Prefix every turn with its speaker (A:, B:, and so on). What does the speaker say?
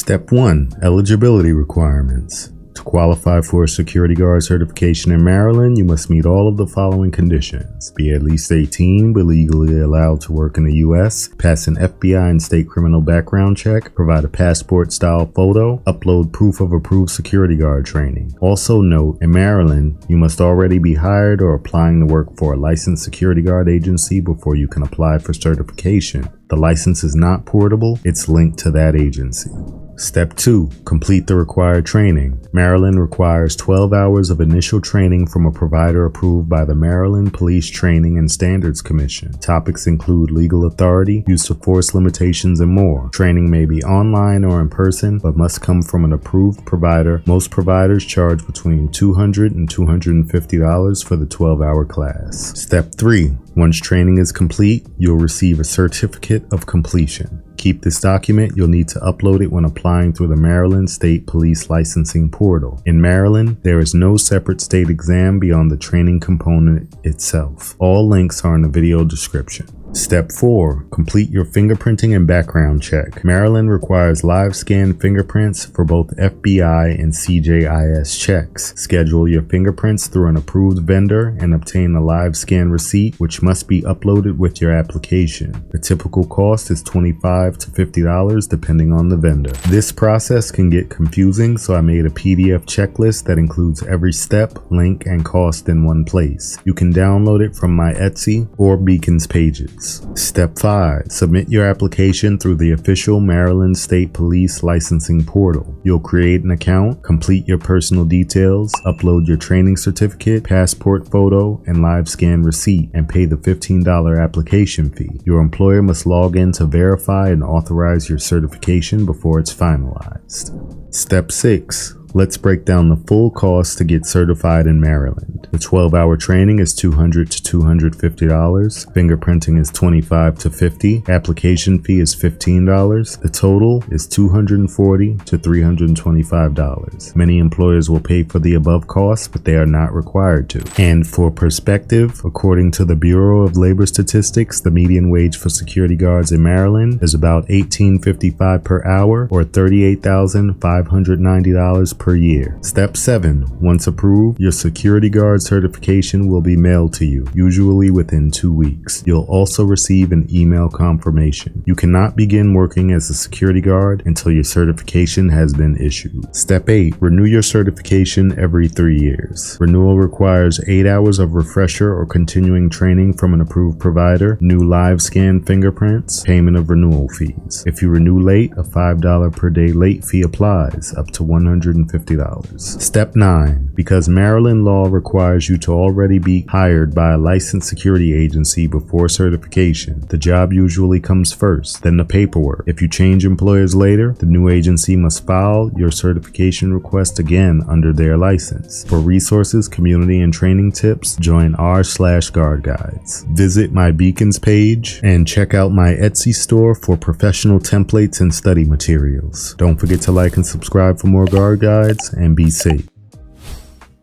A: Step 1. Eligibility requirements. To qualify for a security guard certification in Maryland, you must meet all of the following conditions. Be at least 18, but legally allowed to work in the U.S., pass an FBI and state criminal background check, provide a passport-style photo, upload proof of approved security guard training. Also note, in Maryland, you must already be hired or applying to work for a licensed security guard agency before you can apply for certification. The license is not portable, it's linked to that agency. Step 2. Complete the required training. Maryland requires 12 hours of initial training from a provider approved by the Maryland Police Training and Standards Commission. Topics include legal authority, use of force limitations, and more. Training may be online or in person, but must come from an approved provider. Most providers charge between $200 and $250 for the 12-hour class. Step 3. Once training is complete, you'll receive a certificate of completion. Keep this document. You'll need to upload it when applying through the Maryland State Police Licensing Portal. In Maryland, there is no separate state exam beyond the training component itself. All links are in the video description. Step 4. Complete your fingerprinting and background check. Maryland requires live scan fingerprints for both FBI and CJIS checks. Schedule your fingerprints through an approved vendor and obtain a live scan receipt, which must be uploaded with your application. The typical cost is $25 to $50 depending on the vendor. This process can get confusing, so I made a PDF checklist that includes every step, link, and cost in one place. You can download it from my Etsy or Beacon's pages. Step 5. Submit your application through the official Maryland State Police Licensing Portal. You'll create an account, complete your personal details, upload your training certificate, passport photo, and live scan receipt, and pay the $15 application fee. Your employer must log in to verify and authorize your certification before it's finalized. Step 6. Let's break down the full cost to get certified in Maryland. The 12-hour training is $200 to $250. Fingerprinting is $25 to $50. Application fee is $15. The total is $240 to $325. Many employers will pay for the above costs, but they are not required to. And for perspective, according to the Bureau of Labor Statistics, the median wage for security guards in Maryland is about $18.55 per hour, or $38,590 per year. Step 7. Once approved, your security guard certification will be mailed to you, usually within 2 weeks. You'll also receive an email confirmation. You cannot begin working as a security guard until your certification has been issued. Step 8. Renew your certification every 3 years. Renewal requires 8 hours of refresher or continuing training from an approved provider, new live scan fingerprints, payment of renewal fees. If you renew late, a $5 per day late fee applies, up to $150. Step 9. Because Maryland law requires you to already be hired by a licensed security agency before certification, the job usually comes first, then the paperwork. If you change employers later, the new agency must file your certification request again under their license. For resources, community, and training tips, join r/GuardGuides. Visit my Beacons page and check out my Etsy store for professional templates and study materials. Don't forget to like and subscribe for more GuardGuides, and be safe.